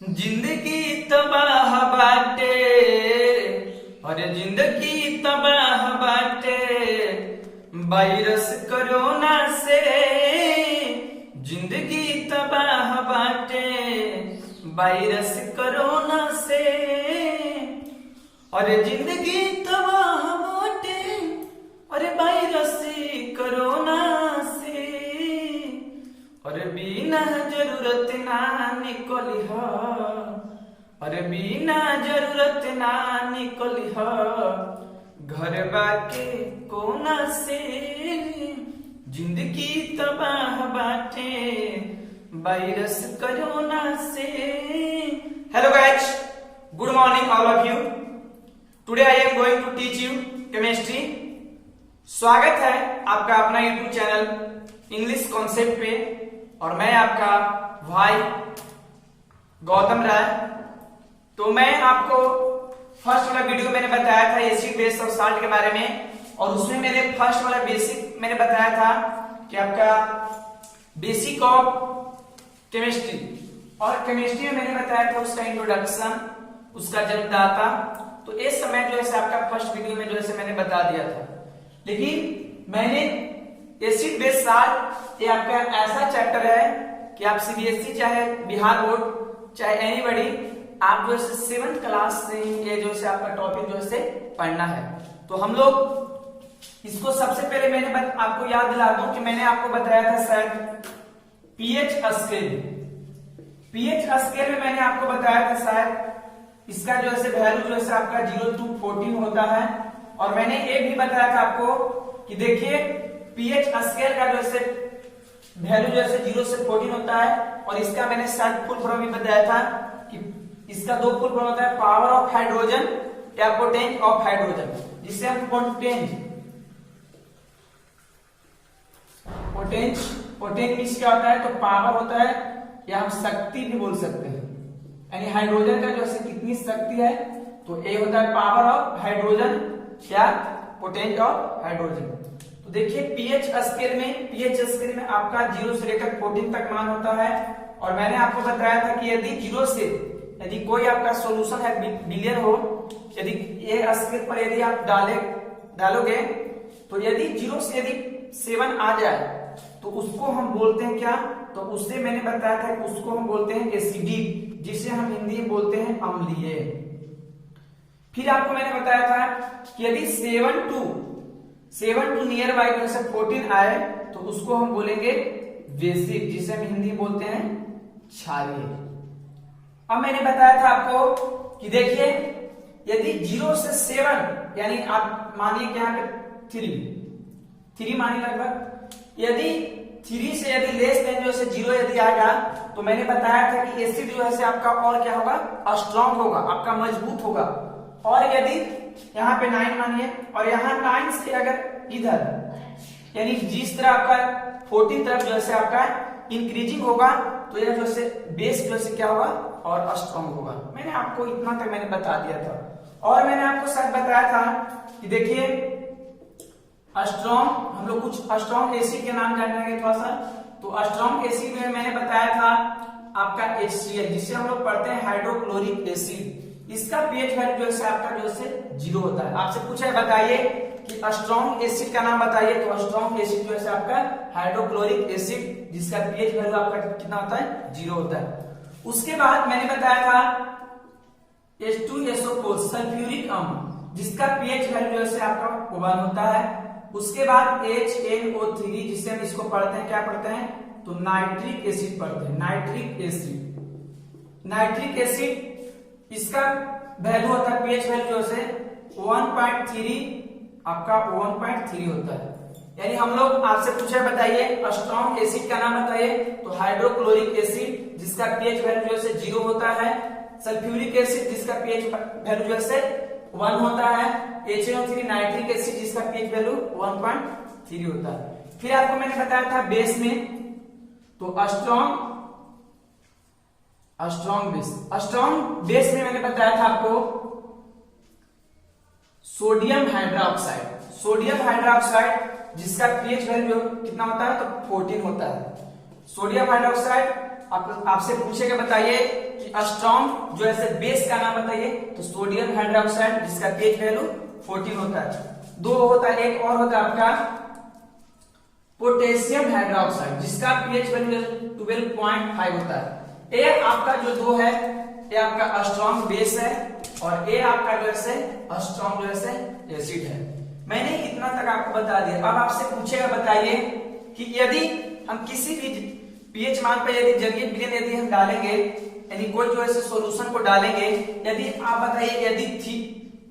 जिंदगी तबाह बाटे, अरे जिंदगी तबाह बाटे वायरस कोरोना से। जिंदगी तबाह बाटे वायरस कोरोना से। अरे जिंदगी तबाह बाटे अरे वायरस कोरोना से। अरे बिना जरूरत ना निकली ह, अरे बिना जरूरत ना निकली ह घर बाके कोना से। जिंदगी तबाह बाटे वायरस कोरोना से। Hello guys, good morning all of you. Today I am going to teach you chemistry. स्वागत है आपका अपना यूट्यूब चैनल इंग्लिश कॉन्सेप्ट पे, और मैं आपका भाई गौतम राय। तो मैं आपको फर्स्ट वाला वीडियो मैंने बताया था एसिड बेस और साल्ट के बारे में, और उसमें मैंने फर्स्ट वाला बेसिक मैंने बताया था कि आपका बेसिक ऑफ केमिस्ट्री, और केमिस्ट्री में मैंने बताया था उसका इंट्रोडक्शन, उसका जन्मदाता। तो इस समय जो है आपका फर्स्ट वीडियो में जो है मैंने बता दिया था, लेकिन मैंने एसिड बेस साल्ट ये आपका ऐसा चैप्टर है कि आप सीबीएसई चाहे बिहार बोर्ड चाहे एनीबॉडी, आप जो है 7th क्लास से ये जो है आपका टॉपिक जो है पढ़ना है। तो हम लोग इसको सबसे पहले मैंने आपको याद दिला दूं कि मैंने आपको बताया था शायद पीएच स्केल। पीएच स्केल में मैंने आपको बताया था शायद इसका जो है वैल्यू जो है आपका 0 to 14 होता है। और मैंने ये भी बताया था आपको कि देखिए पीएच स्केल का जो है वैल्यू जो है 0 से 14 होता है, और इसका मैंने शायद फुल फॉर्म भी बताया था कि इसका दो फुल फॉर्म होता है, पावर ऑफ हाइड्रोजन या पोटेंट ऑफ हाइड्रोजन, जिससे हम पोटेंट मींस क्या होता है, तो पावर होता है, या हम शक्ति भी बोल सकते हैं। यानी हाइड्रोजन का जो है कितनी शक्ति है, तो ये होता है पावर ऑफ हाइड्रोजन या पोटेंट ऑफ हाइड्रोजन। तो देखिए पीएच स्केल में आपका 0 से लेकर 14 तक मान होता है। और मैंने आपको बताया था कि यदि 0 से यदि कोई आपका सॉल्यूशन है बिलियन हो, यदि ये स्केल पर यदि आप डालोगे, तो यदि 0 से यदि 7 आ जाए तो उसको हम बोलते हैं क्या, तो उससे मैंने बताया था कि उसको हम बोलते हैं एसिडिक, जिसे हम हिंदी में बोलते हैं अम्लीय। फिर आपको मैंने बताया था कि यदि 7 to नियर बाई 14 आए तो उसको हम बोलेंगे बेसिक, जिसे हम हिंदी में बोलते हैं क्षारीय। अब मैंने बताया था आपको कि देखिए यदि 0 से 7 यानी आप मानिए कि यहाँ पे 3 मानिए लगभग, यदि 3 से यदि लेस देन जो है 0 यदि आएगा, तो मैंने बताया था कि एसिड जो है आपका और क्या होगा, स्ट्रांग होगा, आपका मजबूत होगा। और यदि यहाँ पे 9 मानिए, और यहाँ 9 से अगर इधर यानी जिस तरह आपका 14 तरफ जो है आपका इंक्रीजिंग होगा, तो यह जो है बेस जो है क्या होगा और स्ट्रांग होगा। मैंने आपको इतना तक मैंने बता दिया था। और मैंने आपको शायद बताया था कि देखिए स्ट्रांग, हम लोग कुछ स्ट्रांग एसिड के नाम जानेंगे थोड़ा सा। तो स्ट्रांग एसिड में मैंने बताया था आपका HCl, जिसे हम लोग पढ़ते हैं हाइड्रोक्लोरिक एसिड। इसका पीएच वैल्यू जो है आपका जो है 0 होता है। आपसे पूछा है बताइए कि स्ट्रांग एसिड का नाम बताइए, तो स्ट्रांग एसिड जो है आपका हाइड्रोक्लोरिक एसिड, जिसका पीएच वैल्यू आपका कितना होता है, 0 होता है। उसके बाद मैंने बताया था H2SO4 सल्फ्यूरिक अम्ल, जिसका पीएच वैल्यू जो है आपका 1 होता है। उसके बाद HNO3, जिससे हम इसको पढ़ते हैं, क्या पढ़ते हैं, तो नाइट्रिक एसिड पढ़ते हैं। नाइट्रिक एसिड इसका वैल्यू होता है, पीएच वैल्यू जो है 1.3, आपका 1.3 होता है। यानी हम लोग आपसे पूछे बताइए स्ट्रांग एसिड का नाम बताइए, तो हाइड्रोक्लोरिक एसिड, जिसका पीएच वैल्यू जो है 0 होता है। सल्फ्यूरिक एसिड, जिसका पीएच वैल्यू जो है 1 होता है। HNO3 नाइट्रिक एसिड, जिसका पीएच वैल्यू 1.3 होता है। फिर आपको मैंने बताया था बेस में, तो स्ट्रांग बेस में मैंने बताया था आपको सोडियम हाइड्रोक्साइड, जिसका पीएच वैल्यू कितना होता है, तो 14 होता है। सोडियम हाइड्रोक्साइड आपसे पूछेगा बताइए कि स्ट्रॉन्ग जो है बेस का नाम बताइए। तो सोडियम हाइड्रोक्साइड जिसका पीएच वैल्यू 14 होता है। दो होता है, एक और होता है आपका पोटेशियम हाइड्रोक्साइड जिसका पीएच वैल्यू 12.5 होता है। ये आपका जो दो है ये आपका स्ट्रॉन्ग बेस है और ये आपका जो है स्ट्रॉन्ग जो है एसिड है। मैंने इतना तक आपको बता दिया। अब आपसे पूछेगा बताइए कि यदि हम किसी भी पीएच मान पे यदि जलीय विलयन यदि हम डालेंगे यानी कोई जो है सॉल्यूशन को डालेंगे, यदि आप बताइए यदि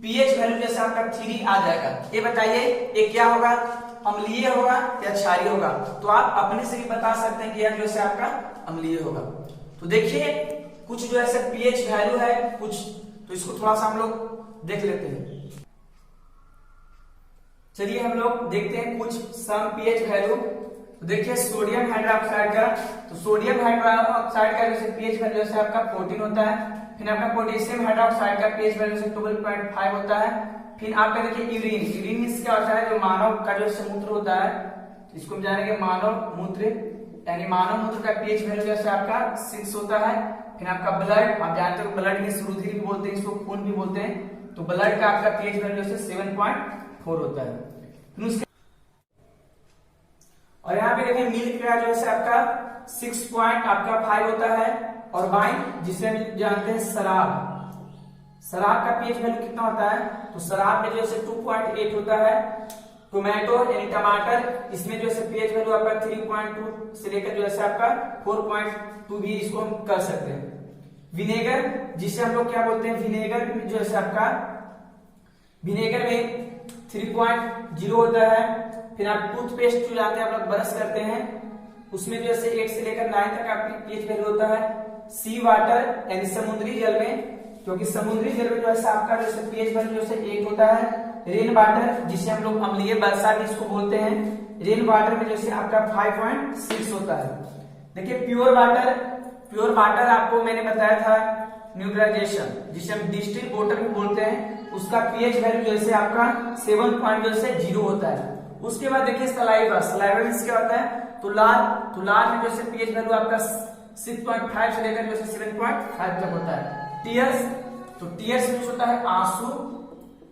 पीएच वैल्यू जैसे आपका 3 आ जाएगा, ये बताइए ये क्या होगा, अम्लीय होगा या क्षारीय होगा? तो आप अपने से भी बता सकते हैं कि यह जो है आपका अम्लीय होगा। तो देखिए कुछ जो है पीएच वैल्यू है कुछ, तो इसको थोड़ा सा हम लोग देख लेते हैं। चलिए हम लोग देखते हैं कुछ सम पीएच वैल्यू। तो देखिए सोडियम हाइड्रोक्साइड का, तो सोडियम हाइड्रोक्साइड का जैसे पीएच वैल्यू जैसे आपका 14 होता है। फिर आपका पोटेशियम हाइड्रोक्साइड का पीएच वैल्यू से 12.5 होता है। फिर आपका देखिए यूरिन, यूरिन मींस क्या होता है, जो मानव का जो मूत्र होता है, इसको हम जानेंगे मानव मूत्र, यानी मानव मूत्र का पीएच वैल्यू जैसे आपका 6 होता है। फिर आपका ब्लड, आप जानते हो ब्लड में रुधिर भी बोलते हैं, इसको खून भी बोलते हैं, तो ब्लड का आपका पीएच वैल्यू से 7.4 होता है। और यहाँ पे देखिए मिल्क का जो है आपका 6.5 होता है। और वाइन जिसे हम जानते हैं शराब, शराब का पीएच वैल्यू कितना होता है, तो शराब में जो है 2.8 होता है। टोमेटो यानी टमाटर, इसमें जो है पीएच वैल्यू आपका 3.2 से लेकर जो है आपका 4.2 भी इसको हम कर सकते हैं। विनेगर जिसे हम लोग क्या बोलते हैं, विनेगर जो है आपका विनेगर में 3.0 होता है। फिर आप टूथपेस्ट जो जानते हैं आप लोग ब्रश करते हैं, उसमें जो है 8 से लेकर 9 तक आपकी पीएच वैल्यू होता है। सी वाटर यानी समुद्री जल में, क्योंकि समुद्री जल में जो है आपका जो पीएच वैल्यू जो है 8 होता है। रेन वाटर जिसे हम लोग अम्लीय वर्षा भी इसको बोलते हैं, रेन वाटर में जैसे आपका 5.6 होता है। देखिए प्योर वाटर, प्योर वाटर आपको मैंने बताया था न्यूट्रलाइजेशन जिसे हम डिस्टिल वाटर भी बोलते हैं, उसका पीएच वैल्यू जैसे आपका 7.0 होता है। उसके बाद देखिए सलाइवा, सलाइवा मींस क्या होता है, तुलार में जैसे पीएच वैल्यू आपका 6.5 से लेकर जैसे 7.5 तक होता है। टीयर्स, तो टीयर्स मींस होता है आंसू,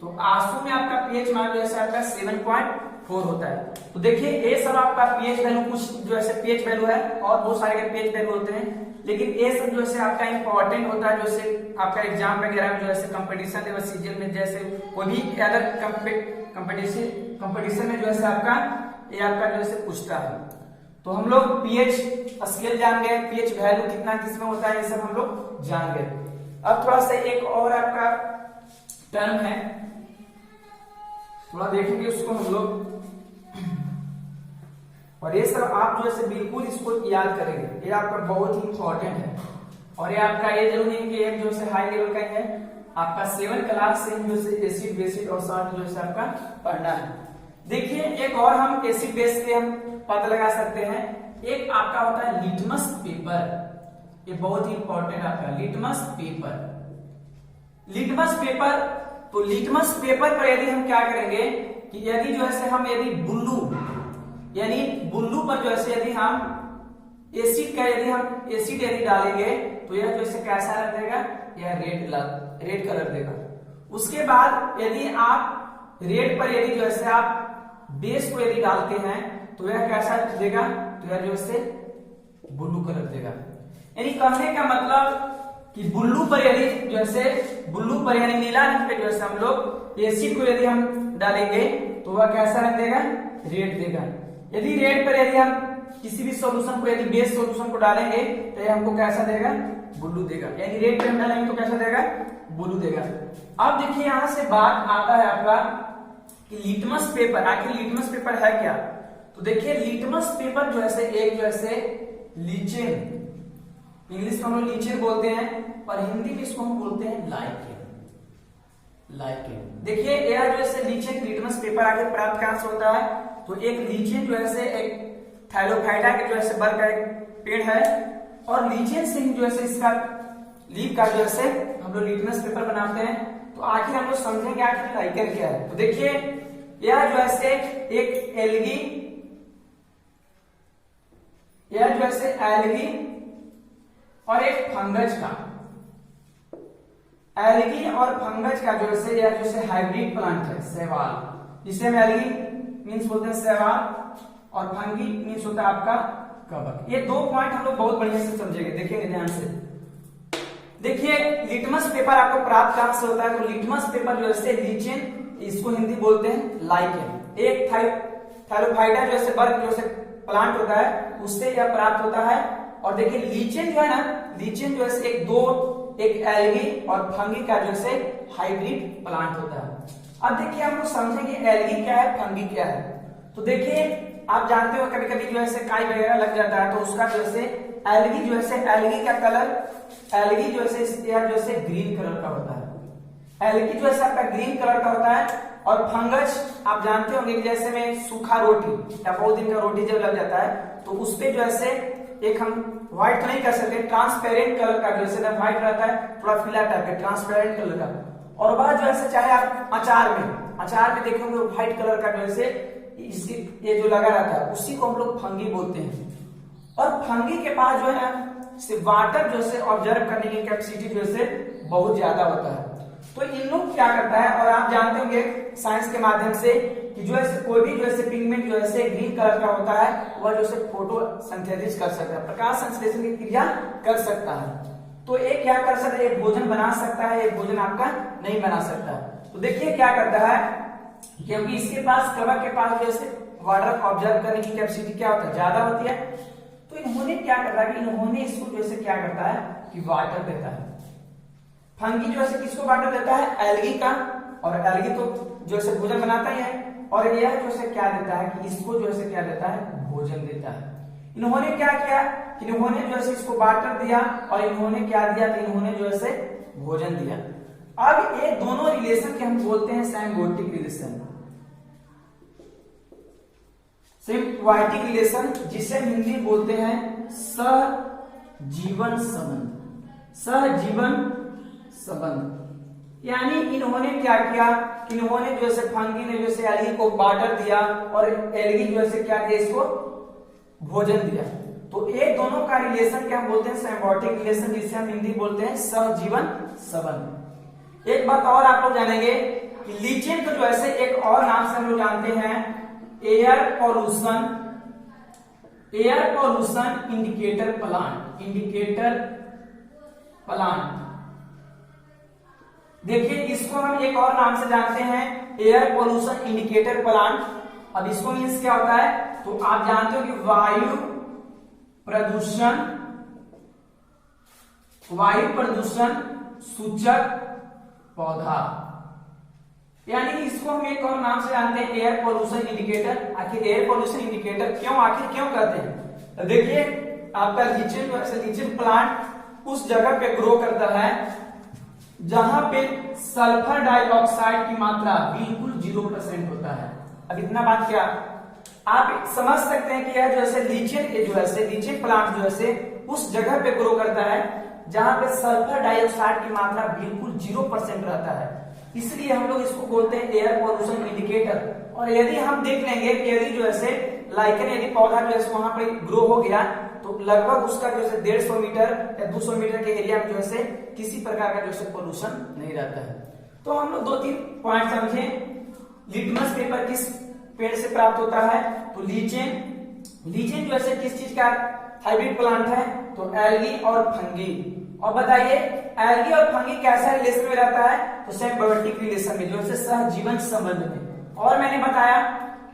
तो आंसू में आपका पीएच मान जो है आपका 7.4 होता है। तो देखिए ये सब आपका पीएच वैल्यू कुछ जो है पीएच वैल्यू है और बहुत सारे के पीएच वैल्यू होते हैं, लेकिन ये सब जो है आपका इंपॉर्टेंट होता है। जैसे आपका एग्जाम वगैरह में जो है कंपटीशन लेवल सीजन में जैसे कोई भी अदर कंपटीशन में जो है आपका ये आपका जो है पूछता है। तो हम लोग पीएच स्केल जान गए, पीएच वैल्यू कितना किसमें होता है ये सब हम लोग जान गए। अब थोड़ा सा एक और आपका टर्म है, थोड़ा देखेंगे उसको हम लोग, और ये सब आप जो है बिल्कुल इसको याद करेंगे, ये आपका बहुत ही इंपॉर्टेंट है। और ये आपका ये जरूरी है कि एक जो है हाई लेवल का है, आपका 7 क्लास से जो है एसिड बेसिड और सॉल्ट जो है आपका पढ़ना है। देखिए एक और हम एसिड बेस के हम पता लगा सकते हैं, एक आपका होता है लिटमस पेपर, ये बहुत ही इंपॉर्टेंट आपका लिटमस पेपर। लिटमस पेपर, तो लिटमस पेपर पर यदि हम क्या करेंगे कि यदि जो है हम यदि बुल्लू यानी बुल्लू पर जो है यदि हम एसिड का यदि डालेंगे तो यह जो है कैसा रंग देगा, यह रेड कलर देगा। उसके बाद यदि आप रेड पर यदि जो है आप बेस को यदि डालते हैं तो यह कैसा देगा, तो यह जो है ब्लू कलर देगा। यानी कहने का मतलब कि बुल्लू पर यदि जो है बुल्लू पर यानी नीला रंग पे जो है हम लोग एसिड को यदि हम डालेंगे तो वह कैसा रंग देगा, रेड देगा। यदि रेड पर यदि हम किसी भी सॉल्यूशन को यदि बेस सॉल्यूशन को डालेंगे तो यह हमको कैसा देगा, ब्लू देगा। यानी रेड पे हम डालेंगे तो कैसा देगा, ब्लू देगा। अब देखिए यहां से बात आता है आपका कि लिटमस पेपर, आखिर लिटमस पेपर है क्या? तो देखिए लिटमस पेपर जो है एक जो है लीचेन, इंग्लिश में हम लोग लीचेन बोलते हैं और हिंदी में इसको हम बोलते हैं लाइकेन। देखिए यह जो है लीचेन लिटमस पेपर आगे प्राप्त कहां से होता है, तो एक लीचेन जो है एक थाइलोफाइटा के जो है वर्ग का एक पेड़ है और लीचेन से जो है इसका लीफ का जो है हम लोग लिटमस पेपर बनाते हैं। तो आखिर हम लोग समझेंगे आखिर लाइकेन क्या है। तो देखिए यह जो है एक एल्गी, यह जो है एल्गी और एक फंगस का, एल्गी और फंगस का जो है या जो हाइब्रिड प्लांट है शैवाल, जिसे हम एल्गी मीन्स बोलते हैं शैवाल और फंगी मीन्स होता है आपका कवक। ये दो पॉइंट हम लोग बहुत बढ़िया से समझेंगे, देखेंगे ध्यान से। देखिए लिटमस पेपर आपको प्राप्त कहां से होता है, तो लिटमस पेपर जो है लीचेन, इसको हिंदी बोलते हैं लाइकेन। एक थाइरोफाइटा जो है बर्ग जो है प्लांट होता है उससे यह प्राप्त होता है। और देखिए लीचेन जो है ना, लीचेन जो है एक एल्गी और फंगी का जो है हाइब्रिड प्लांट होता है। अब देखिए हम लोग समझेंगे एल्गी क्या है, फंगी क्या है। तो देखिए आप जानते हो कभी कभी जो है काई वगैरह लग जाता है, तो उसका जो है एल्गी जो है एल्गी का कलर, एल्गी जो है ग्रीन कलर का होता है। एल्गी जो है आपका ग्रीन कलर का होता है। और फंगस आप जानते होंगे कि जैसे में सूखा रोटी या बहुत दिन का रोटी जब लग जाता है तो उस पे जो है एक हम व्हाइट तो नहीं कर सकते, ट्रांसपेरेंट कलर का जो है व्हाइट रहता है, थोड़ा पीला टाइप का ट्रांसपेरेंट कलर का। और वह जो है चाहे आप अचार में देखोगे व्हाइट कलर का जो है इसके ये जो लगा रहता है उसी को हम लोग फंगी बोलते हैं। और फंगी के पास जो है ना वाटर जो है ऑब्जर्व करने की कैपेसिटी जो है बहुत ज्यादा होता है। तो इन लोग क्या करता है, और आप जानते होंगे साइंस के माध्यम से कि जो है कोई भी जो है पिगमेंट जो है ग्रीन कलर का होता है वह जो है फोटोसिंथेसिस कर सकता है, प्रकाश संश्लेषण की क्रिया कर सकता है। तो एक क्या कर सकता है, एक भोजन बना सकता है, एक भोजन आपका नहीं बना सकता। तो देखिए क्या करता है, क्योंकि इसके पास कवक के पास जो है वाटर ऑब्जर्व करने की कैपेसिटी क्या होता है, ज्यादा होती है। तो इन्होंने क्या करता है कि इन्होंने इसको जो है क्या करता है कि वाटर देता है। फंगी जो है किसको वाटर देता है, एल्गी का, और एल्गी तो जो है भोजन बनाता ही है। और यह जो है क्या देता है कि इसको जो है क्या देता है, भोजन देता है। इन्होंने क्या किया कि इन्होंने जो है इसको वाटर दिया और इन्होंने क्या दिया, तो इन्होंने जो है भोजन दिया। अब ये दोनों रिलेशन के हम बोलते हैं सिम्बायोटिक रिलेशन, सिम्बायोटिक रिलेशन, जिसे हम हिंदी बोलते हैं सहजीवन संबंध, सहजीवन संबंध। यानी इन्होंने क्या किया, इन्होंने जो है फंगी ने जो है एल्गी को वाटर दिया और एल्गी जो है क्या किया, इसको भोजन दिया। तो ये दोनों का रिलेशन क्या बोलते हैं, सिम्बायोटिक रिलेशन, जिसे हम हिंदी बोलते हैं सहजीवन संबंध। एक बात और आप लोग जानेंगे कि लीचेन को जो है एक और नाम से हम लोग जानते हैं air pollution, air pollution indicator plant, indicator plant. देखिए इसको हम एक और नाम से जानते हैं एयर पॉल्यूशन इंडिकेटर प्लांट। अब इसको मीन्स क्या होता है, तो आप जानते हो कि वायु प्रदूषण सूचक पौधा, यानी इसको हम एक और नाम से जानते हैं एयर पॉल्यूशन इंडिकेटर। आखिर एयर पॉल्यूशन इंडिकेटर क्यों कहते हैं, तो देखिए आपका लीचेन प्लांट उस जगह पे ग्रो करता है जहां पे सल्फर डाइऑक्साइड की मात्रा बिल्कुल 0% होता है। अब इतना बात क्या आप समझ सकते हैं कि यह जो है लीचेन प्लांट जो है उस जगह पे ग्रो करता है जहां पे सल्फर डाइऑक्साइड की मात्रा बिल्कुल 0% रहता है, इसलिए हम लोग इसको बोलते हैं एयर पॉल्यूशन इंडिकेटर। और यदि हम देख लेंगे कि यदि जो है लाइकेन यदि पौधा जो है वहां पर ग्रो हो गया तो लगभग उसका जो है 150 मीटर या 200 मीटर के एरिया में जो है किसी प्रकार का जो है पोल्यूशन नहीं रहता है। तो हम लोग 2-3 पॉइंट समझे। लिटमस पेपर किस पेड़ से प्राप्त होता है, तो लीचेन जो है किस चीज का हाइब्रिड प्लांट है, तो एल्गी और फंगी। और बताइए एल्गी और फंगी कैसा रिलेशन में रहता है, तो सिम्बायोटिक रिलेशन में, जो है सहजीवन संबंध में। और मैंने बताया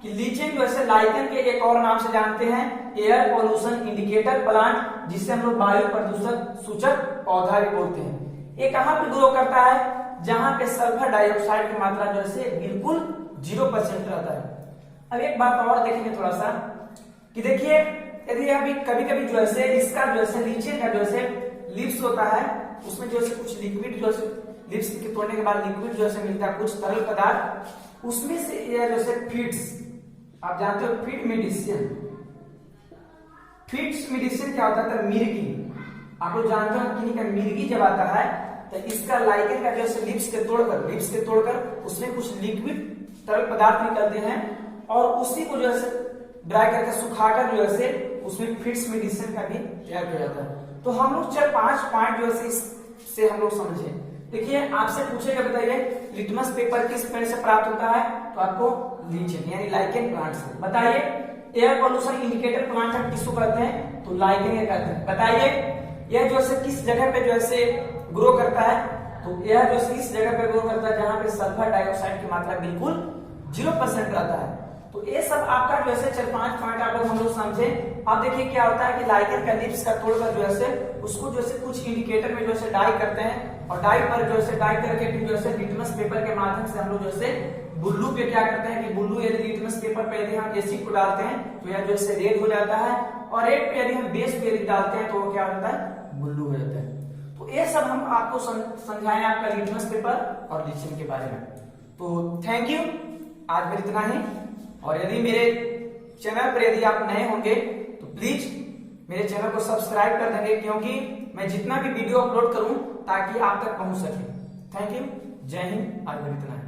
कि लीचेन जो है लाइकेन के एक और नाम से जानते हैं एयर पॉल्यूशन इंडिकेटर प्लांट, जिसे हम लोग वायु प्रदूषण सूचक पौधा भी बोलते हैं। ये कहां पे ग्रो करता है, जहां पे सल्फर डाइऑक्साइड की मात्रा जो है बिल्कुल 0% रहता है। अब एक बात और देखेंगे थोड़ा सा कि देखिए यदि अभी कभी कभी जो है इसका जो है लीचेन का जो है लिप्स होता है, उसमें जो है कुछ लिक्विड जो है लिप्स के तोड़ने के बाद लिक्विड जो है मिलता है, कुछ तरल पदार्थ, उसमें से यह जो है फीड्स, आप जानते हो फीड मेडिसिन, फीड्स मेडिसिन क्या होता है, मिर्गी। आप लोग जानते हो किन्हीं का मिर्गी जब आता है तो इसका लाइकेन का जो है लिप्स के तोड़कर उसमें कुछ लिक्विड तरल पदार्थ निकलते हैं और उसी को जो है ड्राई करके सुखाकर जो है उसमें फीड्स मेडिसिन का भी तैयार किया जाता है। तो हम लोग 4-5 पॉइंट जो है इससे हम लोग समझे। देखिए आपसे पूछेगा, बताइए लिटमस पेपर किस पेड़ से प्राप्त होता है, तो आपको लीचेन यानी लाइकेन प्लांट से। बताइए एयर पोल्यूशन इंडिकेटर प्लांट हम किसको कहते हैं, तो लाइकेन कहते हैं। बताइए यह जो है किस जगह पे जो है ग्रो करता है, तो यह जो है इस जगह पे ग्रो करता है जहां पे सल्फर डाइऑक्साइड की मात्रा बिल्कुल 0% रहता है। तो ये सब आपका जो है 4-5 पॉइंट आप लोग हम लोग समझे। अब देखिए क्या होता है कि लाइकेन का लीव्स का तोड़कर जो है उसको जो है कुछ इंडिकेटर में जो है डाई करते हैं, और डाई पर जो है डाई करके फिर जो है लिटमस पेपर के माध्यम से हम लोग जो है बुल्लू पे क्या करते हैं कि बुल्लू यदि लिटमस पेपर पे यदि हम एसिड को डालते हैं तो यह जो है रेड हो जाता है, और रेड पे यदि हम बेस पे यदि डालते हैं तो वो क्या होता है, बुल्लू हो जाता है। तो ये सब हम आपको समझाएं आपका लिटमस पेपर और लीचेन के बारे में। तो थैंक यू, आज में इतना ही। और यदि मेरे चैनल पर यदि आप नए होंगे तो प्लीज मेरे चैनल को सब्सक्राइब कर देंगे, क्योंकि मैं जितना भी वीडियो अपलोड करूं ताकि आप तक पहुंच सके। थैंक यू, जय हिंद, आज में इतना है।